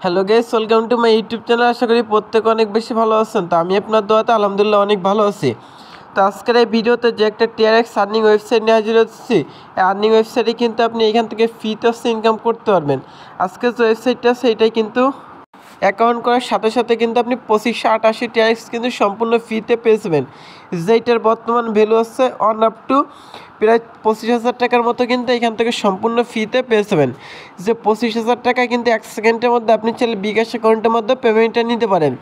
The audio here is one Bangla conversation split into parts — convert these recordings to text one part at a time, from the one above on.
Hello guys, welcome to my YouTube channel. আশা করি প্রত্যেকে অনেক বেশি ভালো আছেন। তো আমি আপনার দোয়াতে আলহামদুলিল্লাহ অনেক ভালো আছি। তো আজকের এই ভিডিওতে যে একটা টিআরএক্স আর্নিং ওয়েবসাইট নিয়ে হাজির হচ্ছি, এই আর্নিং ওয়েবসাইটে কিন্তু আপনি এখান থেকে ফ্রিতে ইনকাম করতে পারবেন। আজকের যে ওয়েবসাইটটা আছে এটাই কিন্তু অ্যাকাউন্ট করার সাথে সাথে কিন্তু আপনি 2588 টিআরএক্স কিন্তু সম্পূর্ণ ফ্রিতে পেয়ে যাবেন, যেটার বর্তমান ভ্যালু হচ্ছে অন আপ টু প্রায় 25,000 টাকার মতো কিন্তু এখান থেকে সম্পূর্ণ ফ্রিতে পেয়ে যাবেন। যে 25,000 টাকা কিন্তু 1 সেকেন্ডের মধ্যে আপনি চাইলে বিকাশ অ্যাকাউন্টের মধ্যে পেমেন্টটা নিতে পারেন।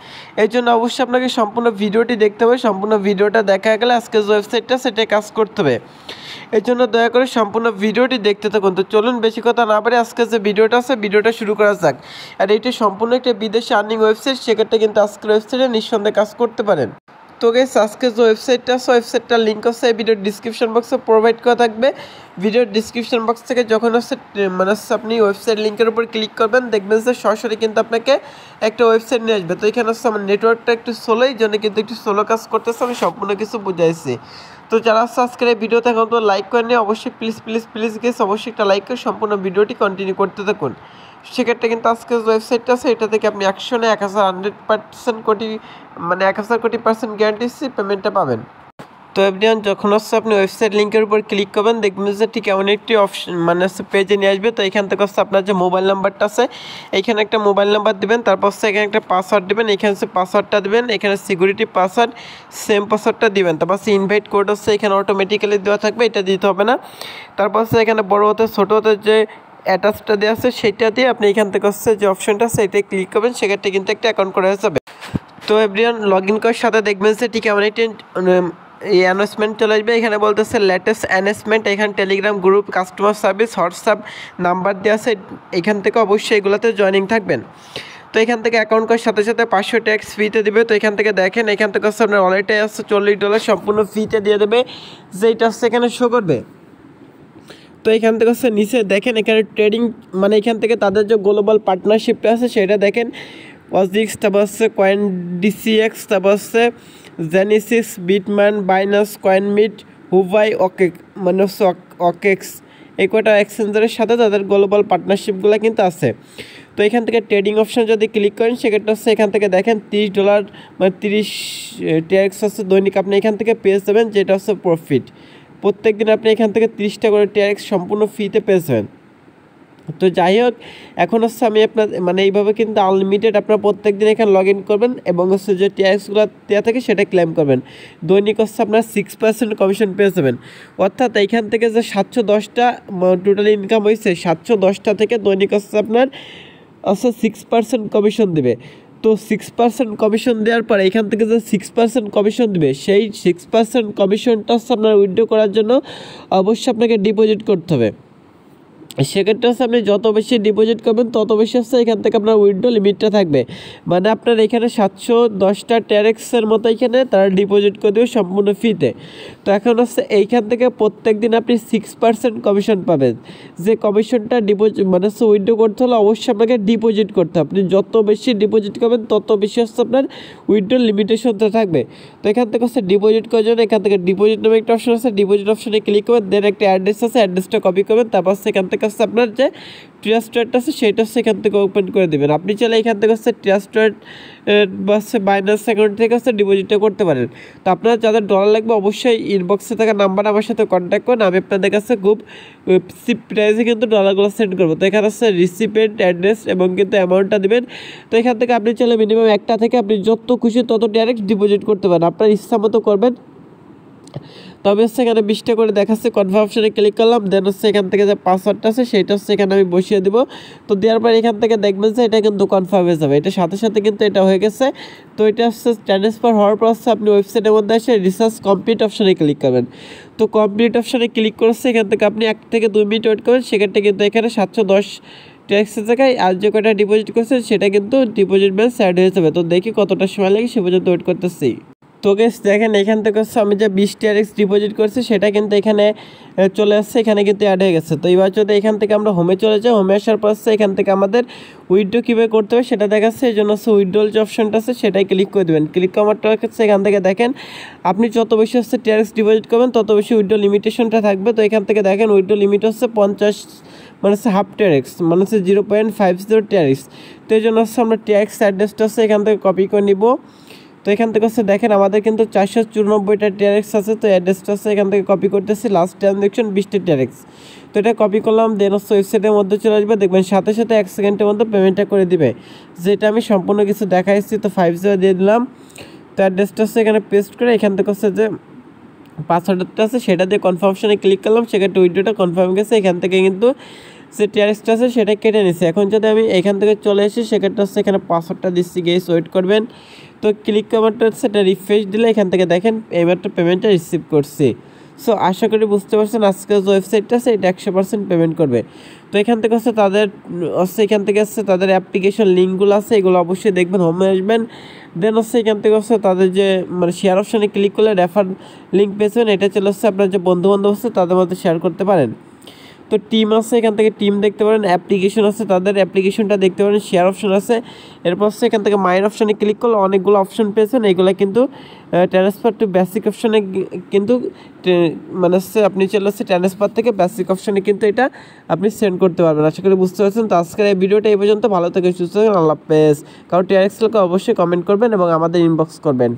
এই জন্য অবশ্যই আপনাকে সম্পূর্ণ ভিডিওটি দেখতে হবে। সম্পূর্ণ ভিডিওটা দেখা গেলে আজকে যে ওয়েবসাইটটা সেটাই কাজ করতে হবে। এই জন্য দয়া করে সম্পূর্ণ ভিডিওটি দেখতে থাকুন। তো চলুন বেশি কথা না পারে আজকে যে ভিডিওটা আছে ভিডিওটা শুরু করা যাক। আর এইটি সম্পূর্ণ একটা বিদেশি আর্নিং ওয়েবসাইট, সেক্ষেত্রে কিন্তু আজকের ওয়েবসাইটে নিঃসন্দেহে কাজ করতে পারেন। তো গাইস, আজকে যে ওয়েবসাইটটা আছে ওয়েবসাইটটার লিঙ্ক আছে এই ভিডিওর ডিসক্রিপশন বক্সে প্রোভাইড করা থাকবে। ভিডিওর ডিসক্রিপশন বক্স থেকে যখন আপনি ওয়েবসাইট লিঙ্কের উপর ক্লিক করবেন, দেখবেন যে সরাসরি কিন্তু আপনাকে একটা ওয়েবসাইট নিয়ে আসবে। তো এখানে হচ্ছে আমার নেটওয়ার্কটা একটু স্লো, এই জন্য কিন্তু একটু স্লো কাজ করতেছে। আমি সম্পূর্ণ কিছু বুঝাইছি। তো যারা আজকের এই ভিডিওতে এখন তো লাইক করেননি, অবশ্যই প্লিজ গেস অবশ্যই একটা লাইক করে সম্পূর্ণ ভিডিওটি কন্টিনিউ করতে থাকুন। সেক্ষেত্রে কিন্তু আজকে যে ওয়েবসাইটটা আছে এটা থেকে আপনি 100% কোটি 1000 কোটি % গ্যারান্টি পেমেন্টটা পাবেন। তো এভরিওয়ান, যখন হচ্ছে আপনি ওয়েবসাইট লিঙ্কের উপর ক্লিক করবেন, দেখবেন যে ঠিক এমন একটি অপশন পেজে নিয়ে আসবে। তো এখান থেকে হচ্ছে আপনার যে মোবাইল নাম্বারটা আছে এইখানে একটা মোবাইল নাম্বার দেবেন, তারপর হচ্ছে এখানে একটা পাসওয়ার্ড দেবেন, এখানে হচ্ছে পাসওয়ার্ডটা দেবেন, এখানে সিকিউরিটি পাসওয়ার্ড সেম পাসওয়ার্ডটা দিবেন। তারপর হচ্ছে ইনভাইট কোড হচ্ছে এখানে অটোমেটিক্যালি দেওয়া থাকবে, এটা দিতে হবে না। তারপর হচ্ছে এখানে বড় হতে ছোটো হতে যে অ্যাটাচটা দেওয়া আছে সেটা দিয়ে আপনি এখান থেকে হচ্ছে যে অপশনটা আছে এটাই ক্লিক করবেন, সেক্ষেত্রে কিন্তু একটা অ্যাকাউন্ট করা হয়ে যাবে। তো এভরিওয়ান, লগ ইন করার সাথে দেখবেন যে ঠিক এমন একটি এই অ্যানাউন্সমেন্ট চলে আসবে। এখানে বলতেছে লেটেস্ট অ্যানাউন্সমেন্ট, এখানে Telegram group, customer service, WhatsApp number দেওয়া আছে। এখান থেকে অবশ্যই এগুলোতে জয়েনিং থাকবেন। তো এখান থেকে অ্যাকাউন্ট করার সাথে সাথে 500 ট্যাক্স ফ্রিতে দেবে। তো এখান থেকে দেখেন, এখান থেকে হচ্ছে আপনার ওয়ালেটে আছে $40 সম্পূর্ণ ফ্রিতে দিয়ে দেবে, যেটা হচ্ছে এখানে শো করবে। তো এখান থেকে হচ্ছে নিচে দেখেন এখানে ট্রেডিং এখান থেকে তাদের যে গ্লোবাল পার্টনারশিপটা আছে সেটা দেখেন। ওয়াজিক্স, তারপর হচ্ছে কয়েন ডিসিএক্স, তারপর হচ্ছে জেনিসিস, বিটম্যান, বাইনাস, কয়েনমিট, হুভাই, হচ্ছে অকেক্স, এই কটা এক্সচেঞ্জারের সাথে তাদের গ্লোবাল পার্টনারশিপগুলো কিন্তু আছে। তো এখান থেকে ট্রেডিং অপশন যদি ক্লিক করেন সেক্ষেত্রে হচ্ছে এখান থেকে দেখেন $30 30 টিআরএক্স হচ্ছে দৈনিক আপনি এখান থেকে পেয়ে যাবেন, যেটা হচ্ছে প্রফিট। প্রত্যেক দিন আপনি এখান থেকে 30টা করে টিআরএক্স সম্পূর্ণ ফ্রিতে পেয়ে যাবেন। তো যাই হোক, এখন হচ্ছে আমি আপনার এইভাবে কিন্তু আনলিমিটেড আপনারা প্রত্যেক দিন এখানে লগ ইন করবেন এবং হচ্ছে যে টিআরএক্সগুলো দেওয়া থাকে সেটা ক্লেম করবেন। দৈনিক হচ্ছে আপনার 6% কমিশন পেয়ে যাবেন। অর্থাৎ এইখান থেকে যে 710টা টোটাল ইনকাম হয়েছে, 710টা থেকে দৈনিক হচ্ছে আপনার 6% কমিশন দেবে। তো 6% কমিশন দেওয়ার পর এখান থেকে যে 6% কমিশন দেবে, সেই 6% কমিশনটা হচ্ছে আপনার উইথড্র করার জন্য অবশ্যই আপনাকে ডিপোজিট করতে হবে। সেক্ষেত্রে হচ্ছে আপনি যত বেশি ডিপোজিট করবেন তত বেশি হচ্ছে এখান থেকে আপনার উইথড্র লিমিটটা থাকবে। আপনার এখানে 710টা টিআরএক্সের মতো এখানে তারা ডিপোজিট করে দেবে সম্পূর্ণ ফ্রিতে। তো এখন হচ্ছে এইখান থেকে প্রত্যেক দিন আপনি 6% কমিশন পাবেন। যে কমিশনটা ডিপোজিট উইথড্র করতে হলে অবশ্যই আপনাকে ডিপোজিট করতে হবে। আপনি যত বেশি ডিপোজিট করবেন তত বেশি হচ্ছে আপনার উইথড্র লিমিটেশনটা থাকবে। তো এখান থেকে হচ্ছে ডিপোজিট করার জন্য এখান থেকে ডিপোজিট নামে একটা অপশন আছে, ডিপোজিট অপশনে ক্লিক করবেন, দেন একটা অ্যাড্রেস আছে, অ্যাড্রেসটা কপি করবেন, তারপর সেখান থেকে হচ্ছে আপনার যে ট্রাস্টেডটা আছে সেটা হচ্ছে এখান থেকে ওপেন করে দেবেন। আপনি চাইলে এখান থেকে হচ্ছে ট্রাস্টেড বা হচ্ছে বাইন্যান্স অ্যাকাউন্ট থেকে হচ্ছে ডিপোজিটটা করতে পারেন। তো আপনারা যাদের ডলার লাগবে অবশ্যই ইনবক্সে থাকা নাম্বার আমার সাথে কন্ট্যাক্ট করুন, আমি আপনাদের কাছে খুব চিপ প্রাইসে কিন্তু ডলারগুলো সেন্ড করবো। তো এখানে হচ্ছে রিসিপেন্ট অ্যাড্রেস এবং কিন্তু অ্যামাউন্টটা দেবেন। তো এখান থেকে আপনি চাইলে মিনিমাম একটা থেকে আপনি যত খুশি তত ডাইরেক্ট ডিপোজিট করতে পারেন, আপনার ইচ্ছা মতো করবেন। তবে হচ্ছে এখানে 20টা করে দেখাচ্ছে, কনফার্ম অপশনে ক্লিক করলাম, দেন হচ্ছে এখান থেকে যে পাসওয়ার্ডটা আছে সেইটা হচ্ছে এখানে আমি বসিয়ে দেবো। তো দেওয়ার পর এখান থেকে দেখবেন যে এটা কিন্তু কনফার্ম হয়ে যাবে, এটার সাথে সাথে কিন্তু এটা হয়ে গেছে। তো এটা হচ্ছে ট্রান্সফার হওয়ার পর হচ্ছে আপনি ওয়েবসাইটের মধ্যে এসে রিসার্চ কমপ্লিট অপশনে ক্লিক করবেন। তো কমপ্লিট অপশনে ক্লিক করছে এখান থেকে আপনি 1 থেকে 2 মিনিট ওয়েট করবেন, সেক্ষেত্রে কিন্তু এখানে 710 ট্যাক্সের জায়গায় আর যে কটা ডিপোজিট করছে সেটা কিন্তু ডিপোজিট ব্যালেন্স অ্যাড হয়ে যাবে। তো দেখি কতটা সময় লাগে সে পর্যন্ত ওয়েট করতেছি। তো গাইস দেখেন এখান থেকে হচ্ছে আমি যে 20 টিআরএক্স ডিপোজিট করছি সেটা কিন্তু এখানে চলে আসছে, এখানে কিন্তু অ্যাড হয়ে গেছে। তো এবার যদি এখান থেকে আমরা হোমে চলে যাই, হোমে আসার পর হচ্ছে এখান থেকে আমাদের উইথড্র কীভাবে করতে হবে সেটা দেখাচ্ছে। এই জন্য হচ্ছে উইথড্রল যে অপশনটা আছে সেটাই ক্লিক করে দেবেন। ক্লিক করারটা হচ্ছে এখান থেকে দেখেন আপনি যত বেশি হচ্ছে টিআরএক্স ডিপোজিট করবেন তত বেশি উইথড্র লিমিটেশনটা থাকবে। তো এখান থেকে দেখেন উইথড্র লিমিট হচ্ছে মানে হচ্ছে হাফ টিআরএক্স, মানে হচ্ছে 0.50 টিআরএক্স। তো এই জন্য হচ্ছে আমরা টিআরএক্স অ্যাড্রেসটা হচ্ছে এখান থেকে কপি করে নিব। তো এখান থেকে হচ্ছে দেখেন আমাদের কিন্তু 494টা টিআরএক্স আছে। তো অ্যাড্রেসটা হচ্ছে এখান থেকে কপি করতেছি, লাস্ট ট্রানজ্যাকশন 20টা টিআরএক্স। তো এটা কপি করলাম, দেন হচ্ছে ওয়েবসাইটের মধ্যে চলে আসবে, দেখবেন সাথে সাথে 1 সেকেন্ডের মধ্যে পেমেন্টটা করে দিবে, যেটা আমি সম্পূর্ণ কিছু দেখাইছি। তো 50 দিয়ে দিলাম। তো অ্যাড্রেসটা হচ্ছে এখানে পেস্ট করে এখান থেকে হচ্ছে যে পাসওয়ার্ডটা আছে সেটা দিয়ে কনফার্মেশনে ক্লিক করলাম, সেক্ষেত্রে উইড্রোটা কনফার্ম গেছে। এখান থেকে কিন্তু যে টিআরএক্সটা আছে সেটা কেটে নিছে। এখন যদি আমি এখান থেকে চলে আসি, সেক্ষেত্রে হচ্ছে এখানে পাসওয়ার্ডটা দিচ্ছি, গেস ওয়েট করবেন। তো ক্লিক করারটা হচ্ছে এটা রিফ্রেশ দিলে এখান থেকে দেখেন এইমাত্র পেমেন্টটা রিসিভ করছি। সো আশা করি বুঝতে পারছেন আজকে যে ওয়েবসাইটটা আছে এটা 100% পেমেন্ট করবে। তো এখান থেকে হচ্ছে তাদের এখান থেকে হচ্ছে তাদের অ্যাপ্লিকেশন লিঙ্কগুলো আছে, এগুলো অবশ্যই দেখবেন, হোমে আসবেন। দেন হচ্ছে এখান থেকে হচ্ছে তাদের যে মানে শেয়ার অপশানে ক্লিক করলে রেফার লিঙ্ক পেয়েছেন, এটা চলে হচ্ছে আপনার যে বন্ধুবান্ধব আছে তাদের মধ্যে শেয়ার করতে পারেন। তো টিম আছে, এখান থেকে টিম দেখতে পারেন, অ্যাপ্লিকেশন আছে তাদের অ্যাপ্লিকেশনটা দেখতে পারেন, শেয়ার অপশন আছে। এরপর হচ্ছে এখান থেকে মাইন অপশানে ক্লিক করলে অনেকগুলো অপশন পেয়েছেন, এগুলো কিন্তু ট্রান্সফার টু বেসিক অপশানে কিন্তু মানে হচ্ছে আপনি চলে হচ্ছে ট্রান্সফার থেকে বেসিক অপশানে কিন্তু এটা আপনি সেন্ড করতে পারবেন। আশা করি বুঝতে পারছেন। তো আজকের এই ভিডিওটা এই পর্যন্ত, ভালো থেকে সুস্থ থাকেন, আল্লাহ হাফেজ। কারণ টিআরএক্স লোকে অবশ্যই কমেন্ট করবেন এবং আমাদের ইনবক্স করবেন।